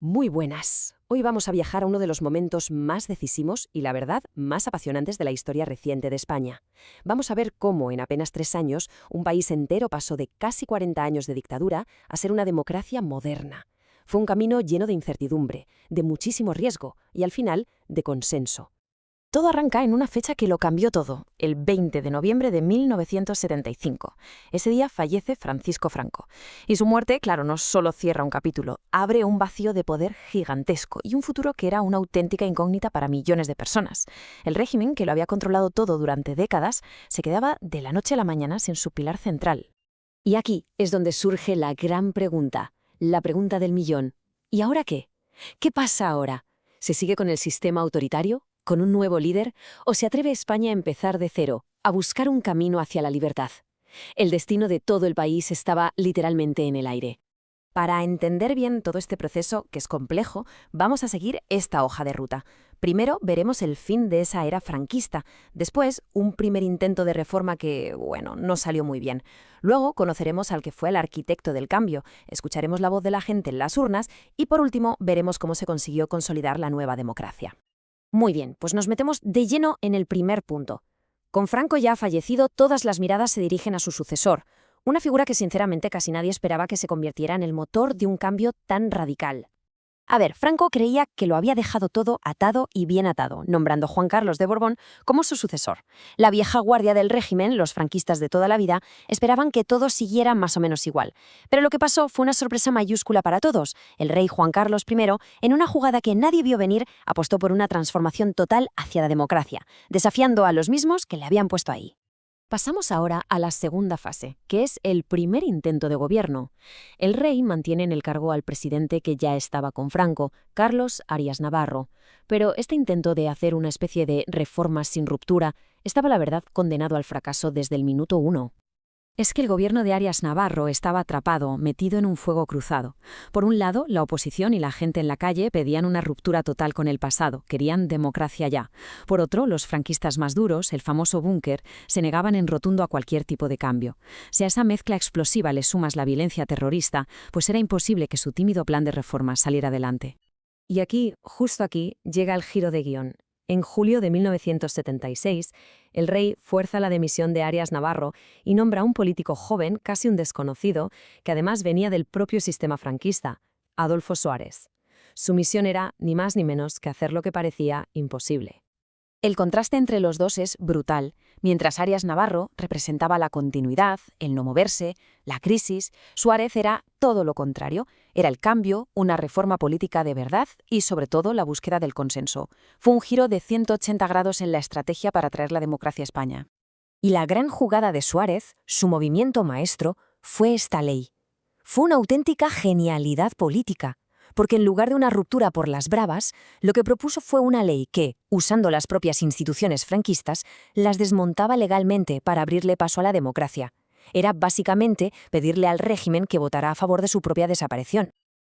Muy buenas. Hoy vamos a viajar a uno de los momentos más decisivos y, la verdad, más apasionantes de la historia reciente de España. Vamos a ver cómo, en apenas 3 años, un país entero pasó de casi 40 años de dictadura a ser una democracia moderna. Fue un camino lleno de incertidumbre, de muchísimo riesgo y, al final, de consenso. Todo arranca en una fecha que lo cambió todo, el 20 de noviembre de 1975. Ese día fallece Francisco Franco. Y su muerte, claro, no solo cierra un capítulo, abre un vacío de poder gigantesco y un futuro que era una auténtica incógnita para millones de personas. El régimen, que lo había controlado todo durante décadas, se quedaba de la noche a la mañana sin su pilar central. Y aquí es donde surge la gran pregunta, la pregunta del millón. ¿Y ahora qué? ¿Qué pasa ahora? ¿Se sigue con el sistema autoritario? ¿Con un nuevo líder? ¿O se atreve España a empezar de cero, a buscar un camino hacia la libertad? El destino de todo el país estaba literalmente en el aire. Para entender bien todo este proceso, que es complejo, vamos a seguir esta hoja de ruta. Primero veremos el fin de esa era franquista, después un primer intento de reforma que, bueno, no salió muy bien. Luego conoceremos al que fue el arquitecto del cambio, escucharemos la voz de la gente en las urnas y por último veremos cómo se consiguió consolidar la nueva democracia. Muy bien, pues nos metemos de lleno en el primer punto. Con Franco ya fallecido, todas las miradas se dirigen a su sucesor, una figura que sinceramente casi nadie esperaba que se convirtiera en el motor de un cambio tan radical. A ver, Franco creía que lo había dejado todo atado y bien atado, nombrando a Juan Carlos de Borbón como su sucesor. La vieja guardia del régimen, los franquistas de toda la vida, esperaban que todo siguiera más o menos igual. Pero lo que pasó fue una sorpresa mayúscula para todos. El rey Juan Carlos I, en una jugada que nadie vio venir, apostó por una transformación total hacia la democracia, desafiando a los mismos que le habían puesto ahí. Pasamos ahora a la segunda fase, que es el primer intento de gobierno. El rey mantiene en el cargo al presidente que ya estaba con Franco, Carlos Arias Navarro. Pero este intento de hacer una especie de reforma sin ruptura estaba, la verdad, condenado al fracaso desde el minuto uno. Es que el gobierno de Arias Navarro estaba atrapado, metido en un fuego cruzado. Por un lado, la oposición y la gente en la calle pedían una ruptura total con el pasado, querían democracia ya. Por otro, los franquistas más duros, el famoso búnker, se negaban en rotundo a cualquier tipo de cambio. Si a esa mezcla explosiva le sumas la violencia terrorista, pues era imposible que su tímido plan de reformas saliera adelante. Y aquí, justo aquí, llega el giro de guión. En julio de 1976, el rey fuerza la dimisión de Arias Navarro y nombra a un político joven, casi un desconocido, que además venía del propio sistema franquista, Adolfo Suárez. Su misión era, ni más ni menos, que hacer lo que parecía imposible. El contraste entre los dos es brutal. Mientras Arias Navarro representaba la continuidad, el no moverse, la crisis, Suárez era todo lo contrario. Era el cambio, una reforma política de verdad y, sobre todo, la búsqueda del consenso. Fue un giro de 180 grados en la estrategia para traer la democracia a España. Y la gran jugada de Suárez, su movimiento maestro, fue esta ley. Fue una auténtica genialidad política. Porque en lugar de una ruptura por las bravas, lo que propuso fue una ley que, usando las propias instituciones franquistas, las desmontaba legalmente para abrirle paso a la democracia. Era básicamente pedirle al régimen que votara a favor de su propia desaparición.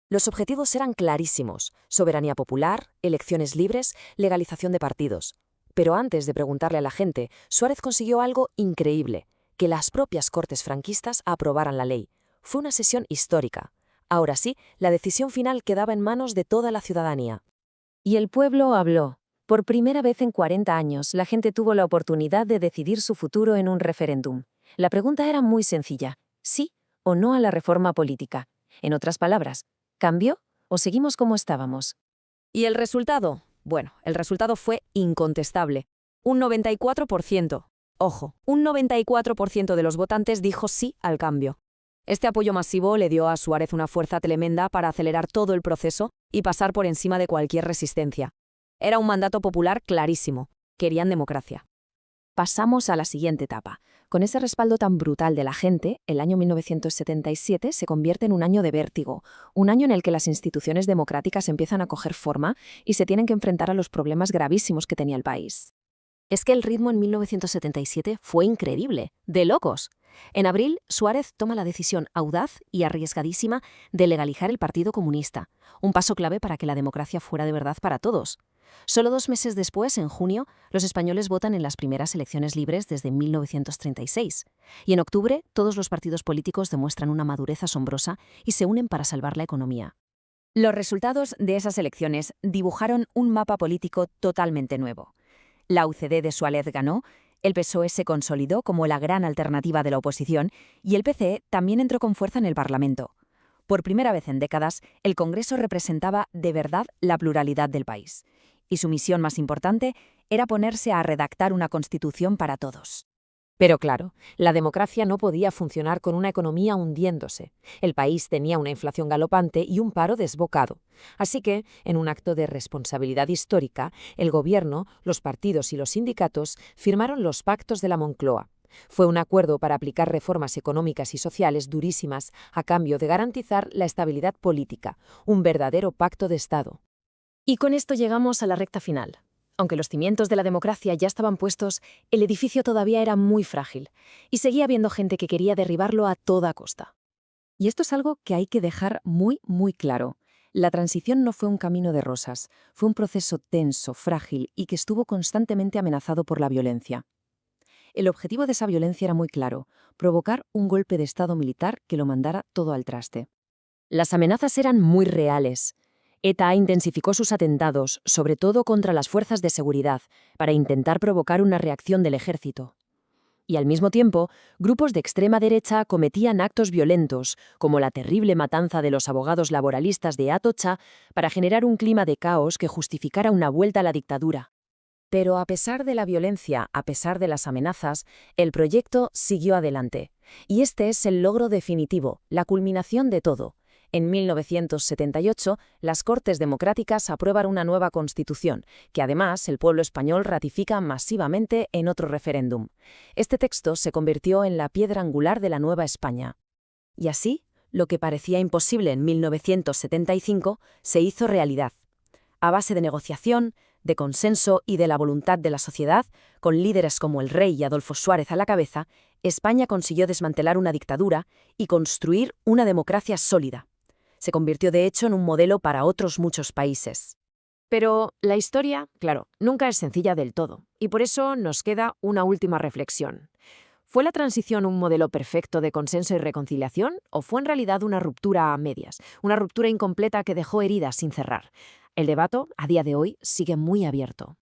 Los objetivos eran clarísimos: soberanía popular, elecciones libres, legalización de partidos. Pero antes de preguntarle a la gente, Suárez consiguió algo increíble: que las propias Cortes franquistas aprobaran la ley. Fue una sesión histórica. Ahora sí, la decisión final quedaba en manos de toda la ciudadanía. Y el pueblo habló. Por primera vez en 40 años, la gente tuvo la oportunidad de decidir su futuro en un referéndum. La pregunta era muy sencilla: ¿sí o no a la reforma política? En otras palabras, ¿cambio o seguimos como estábamos? ¿Y el resultado? Bueno, el resultado fue incontestable. Un 94%. Ojo, un 94% de los votantes dijo sí al cambio. Este apoyo masivo le dio a Suárez una fuerza tremenda para acelerar todo el proceso y pasar por encima de cualquier resistencia. Era un mandato popular clarísimo. Querían democracia. Pasamos a la siguiente etapa. Con ese respaldo tan brutal de la gente, el año 1977 se convierte en un año de vértigo, un año en el que las instituciones democráticas empiezan a coger forma y se tienen que enfrentar a los problemas gravísimos que tenía el país. Es que el ritmo en 1977 fue increíble, de locos. En abril, Suárez toma la decisión audaz y arriesgadísima de legalizar el Partido Comunista, un paso clave para que la democracia fuera de verdad para todos. Solo 2 meses después, en junio, los españoles votan en las primeras elecciones libres desde 1936. Y en octubre, todos los partidos políticos demuestran una madurez asombrosa y se unen para salvar la economía. Los resultados de esas elecciones dibujaron un mapa político totalmente nuevo. La UCD de Suárez ganó, el PSOE se consolidó como la gran alternativa de la oposición y el PCE también entró con fuerza en el Parlamento. Por primera vez en décadas, el Congreso representaba de verdad la pluralidad del país. Y su misión más importante era ponerse a redactar una constitución para todos. Pero claro, la democracia no podía funcionar con una economía hundiéndose. El país tenía una inflación galopante y un paro desbocado. Así que, en un acto de responsabilidad histórica, el gobierno, los partidos y los sindicatos firmaron los pactos de la Moncloa. Fue un acuerdo para aplicar reformas económicas y sociales durísimas a cambio de garantizar la estabilidad política, un verdadero pacto de Estado. Y con esto llegamos a la recta final. Aunque los cimientos de la democracia ya estaban puestos, el edificio todavía era muy frágil y seguía habiendo gente que quería derribarlo a toda costa. Y esto es algo que hay que dejar muy, muy claro. La transición no fue un camino de rosas, fue un proceso tenso, frágil y que estuvo constantemente amenazado por la violencia. El objetivo de esa violencia era muy claro: provocar un golpe de Estado militar que lo mandara todo al traste. Las amenazas eran muy reales. ETA intensificó sus atentados, sobre todo contra las fuerzas de seguridad, para intentar provocar una reacción del ejército. Y al mismo tiempo, grupos de extrema derecha cometían actos violentos, como la terrible matanza de los abogados laboralistas de Atocha, para generar un clima de caos que justificara una vuelta a la dictadura. Pero a pesar de la violencia, a pesar de las amenazas, el proyecto siguió adelante. Y este es el logro definitivo, la culminación de todo. En 1978, las Cortes Democráticas aprueban una nueva Constitución, que además el pueblo español ratifica masivamente en otro referéndum. Este texto se convirtió en la piedra angular de la nueva España. Y así, lo que parecía imposible en 1975 se hizo realidad. A base de negociación, de consenso y de la voluntad de la sociedad, con líderes como el rey y Adolfo Suárez a la cabeza, España consiguió desmantelar una dictadura y construir una democracia sólida. Se convirtió de hecho en un modelo para otros muchos países. Pero la historia, claro, nunca es sencilla del todo, y por eso nos queda una última reflexión. ¿Fue la transición un modelo perfecto de consenso y reconciliación, o fue en realidad una ruptura a medias, una ruptura incompleta que dejó heridas sin cerrar? El debate, a día de hoy, sigue muy abierto.